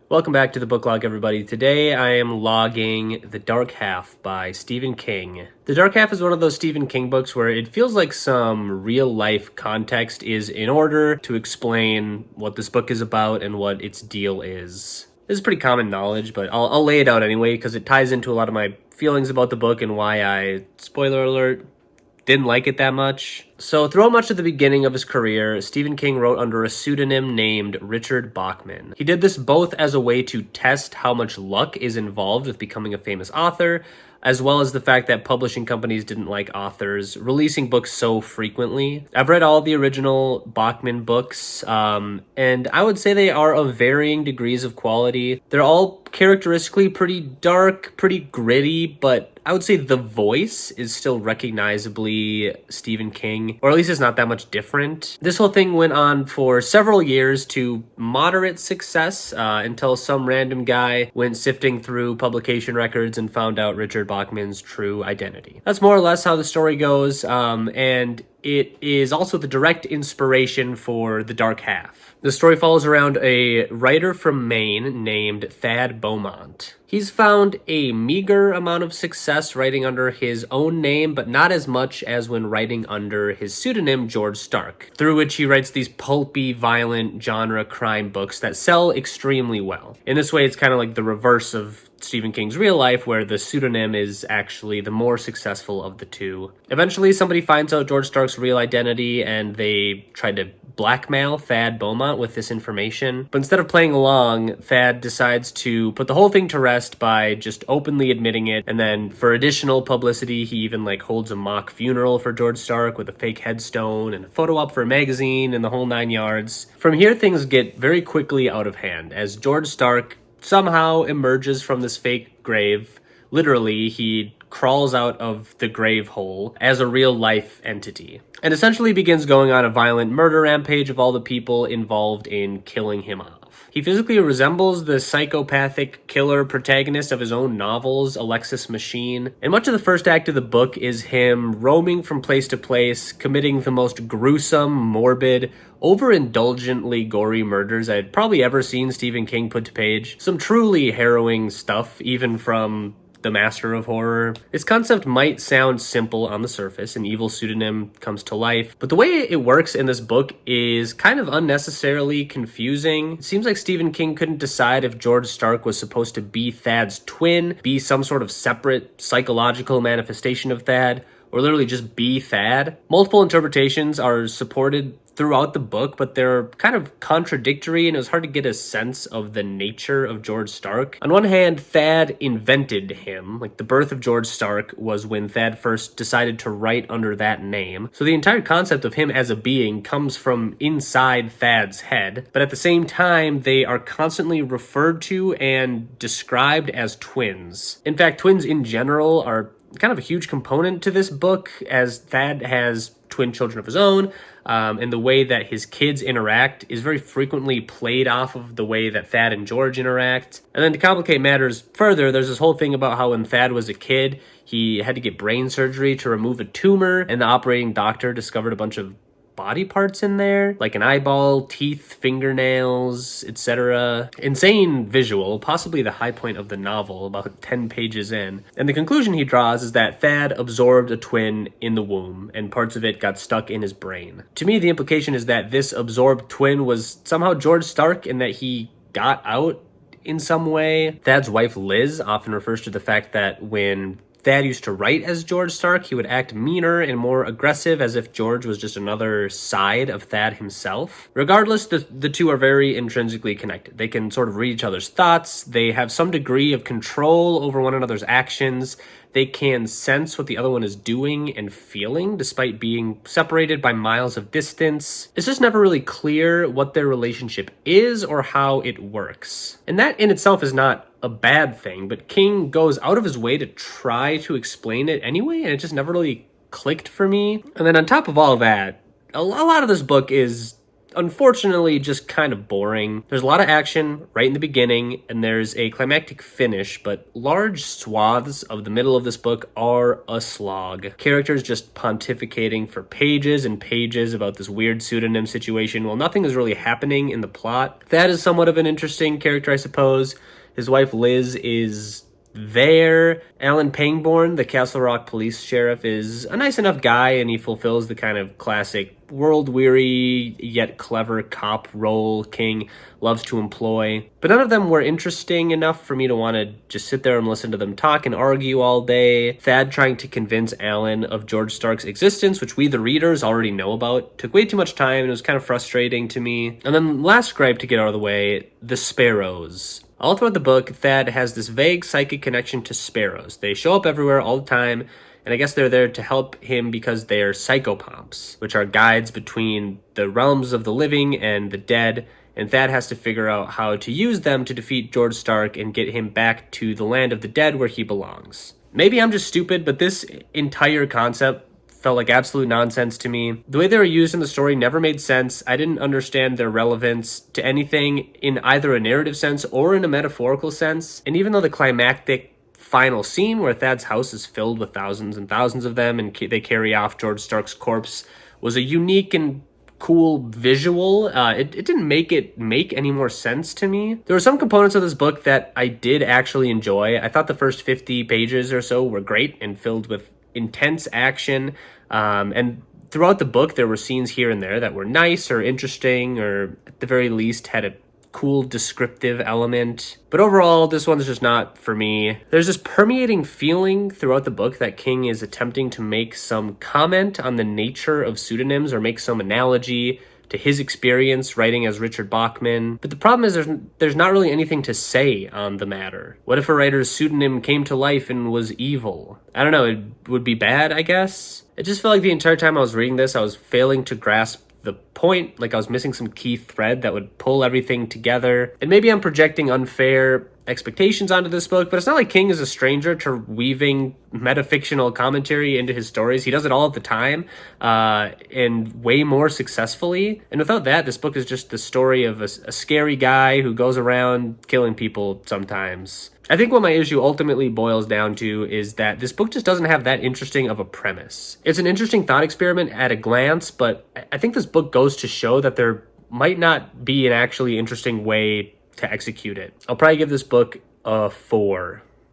Welcome back to the Book Log, everybody. Today I am logging The Dark Half by Stephen King. The Dark Half is one of those Stephen King books where it feels like some real-life context is in order to explain what this book is about and what its deal is. This is pretty common knowledge, but I'll lay it out anyway because it ties into a lot of my feelings about the book and why I, spoiler alert, didn't like it that much. So throughout much of the beginning of his career, Stephen King wrote under a pseudonym named Richard Bachman. He did this both as a way to test how much luck is involved with becoming a famous author, as well as the fact that publishing companies didn't like authors releasing books so frequently. I've read all the original Bachman books, and I would say they are of varying degrees of quality. They're all characteristically pretty dark, pretty gritty, but I would say the voice is still recognizably Stephen King, or at least it's not that much different. This whole thing went on for several years to moderate success until some random guy went sifting through publication records and found out Richard Bachman's true identity. That's more or less how the story goes, and it is also the direct inspiration for The Dark Half. The story follows around a writer from Maine named Thad Beaumont. He's found a meager amount of success writing under his own name, but not as much as when writing under his pseudonym George Stark, through which he writes these pulpy, violent genre crime books that sell extremely well. In this way, it's kind of like the reverse of Stephen King's real life, where the pseudonym is actually the more successful of the two. Eventually, somebody finds out George Stark's real identity, and they try to blackmail Thad Beaumont with this information. But instead of playing along, Thad decides to put the whole thing to rest by just openly admitting it, and then for additional publicity, he even holds a mock funeral for George Stark with a fake headstone and a photo op for a magazine and the whole 9 yards. From here, things get very quickly out of hand as George Stark somehow emerges from this fake grave. Literally, he crawls out of the grave hole as a real life entity and essentially begins going on a violent murder rampage of all the people involved in killing him off. He physically resembles the psychopathic killer protagonist of his own novels, Alexis Machine, and much of the first act of the book is him roaming from place to place, committing the most gruesome, morbid, overindulgently gory murders I'd probably ever seen Stephen King put to page. Some truly harrowing stuff, even from the master of horror. This concept might sound simple on the surface, an evil pseudonym comes to life, but the way it works in this book is kind of unnecessarily confusing. It seems like Stephen King couldn't decide if George Stark was supposed to be Thad's twin, be some sort of separate psychological manifestation of Thad, or literally just be Thad. Multiple interpretations are supported throughout the book, but they're kind of contradictory, and it was hard to get a sense of the nature of George Stark. On one hand, Thad invented him. The birth of George Stark was when Thad first decided to write under that name. So the entire concept of him as a being comes from inside Thad's head, but at the same time, they are constantly referred to and described as twins. In fact, twins in general are kind of a huge component to this book, as Thad has twin children of his own, and the way that his kids interact is very frequently played off of the way that Thad and George interact. And then to complicate matters further, there's this whole thing about how when Thad was a kid, he had to get brain surgery to remove a tumor, and the operating doctor discovered a bunch of body parts in there, like an eyeball, teeth, fingernails, etc. Insane visual, possibly the high point of the novel, about 10 pages in. And the conclusion he draws is that Thad absorbed a twin in the womb, and parts of it got stuck in his brain. To me, the implication is that this absorbed twin was somehow George Stark, and that he got out in some way. Thad's wife, Liz, often refers to the fact that when Thad used to write as George Stark, he would act meaner and more aggressive, as if George was just another side of Thad himself. Regardless, the two are very intrinsically connected. They can sort of read each other's thoughts. They have some degree of control over one another's actions. They can sense what the other one is doing and feeling, despite being separated by miles of distance. It's just never really clear what their relationship is or how it works. And that in itself is not a bad thing, but King goes out of his way to try to explain it anyway, and it just never really clicked for me. And then on top of all of that, a lot of this book is unfortunately just kind of boring. There's a lot of action right in the beginning, and there's a climactic finish, but large swaths of the middle of this book are a slog. Characters just pontificating for pages and pages about this weird pseudonym situation while nothing is really happening in the plot. That is somewhat of an interesting character, I suppose. His wife Liz is there. Alan Pangborn, the Castle Rock police sheriff, is a nice enough guy, and he fulfills the kind of classic world-weary yet clever cop role King loves to employ. But none of them were interesting enough for me to want to just sit there and listen to them talk and argue all day. Thad trying to convince Alan of George Stark's existence, which we the readers already know about, took way too much time and it was kind of frustrating to me. And then last gripe to get out of the way, the Sparrows. All throughout the book, Thad has this vague psychic connection to sparrows. They show up everywhere all the time, and I guess they're there to help him because they're psychopomps, which are guides between the realms of the living and the dead, and Thad has to figure out how to use them to defeat George Stark and get him back to the land of the dead where he belongs. Maybe I'm just stupid, but this entire concept felt like absolute nonsense to me. The way they were used in the story never made sense. I didn't understand their relevance to anything in either a narrative sense or in a metaphorical sense. And even though the climactic final scene where Thad's house is filled with thousands and thousands of them and they carry off George Stark's corpse was a unique and cool visual, it didn't make it make any more sense to me. There were some components of this book that I did actually enjoy. I thought the first 50 pages or so were great and filled with intense action, and throughout the book there were scenes here and there that were nice or interesting, or at the very least had a cool descriptive element. But overall, this one's just not for me. There's this permeating feeling throughout the book that King is attempting to make some comment on the nature of pseudonyms or make some analogy to his experience writing as Richard Bachman. But the problem is there's not really anything to say on the matter. What if a writer's pseudonym came to life and was evil? I don't know, it would be bad, I guess. It just felt like the entire time I was reading this, I was failing to grasp the point, like I was missing some key thread that would pull everything together. And maybe I'm projecting unfair expectations onto this book, but it's not like King is a stranger to weaving metafictional commentary into his stories. He does it all the time, and way more successfully. And without that, this book is just the story of a scary guy who goes around killing people sometimes. I think what my issue ultimately boils down to is that this book just doesn't have that interesting of a premise. It's an interesting thought experiment at a glance, but I think this book goes to show that there might not be an actually interesting way to execute it. I'll probably give this book a 4.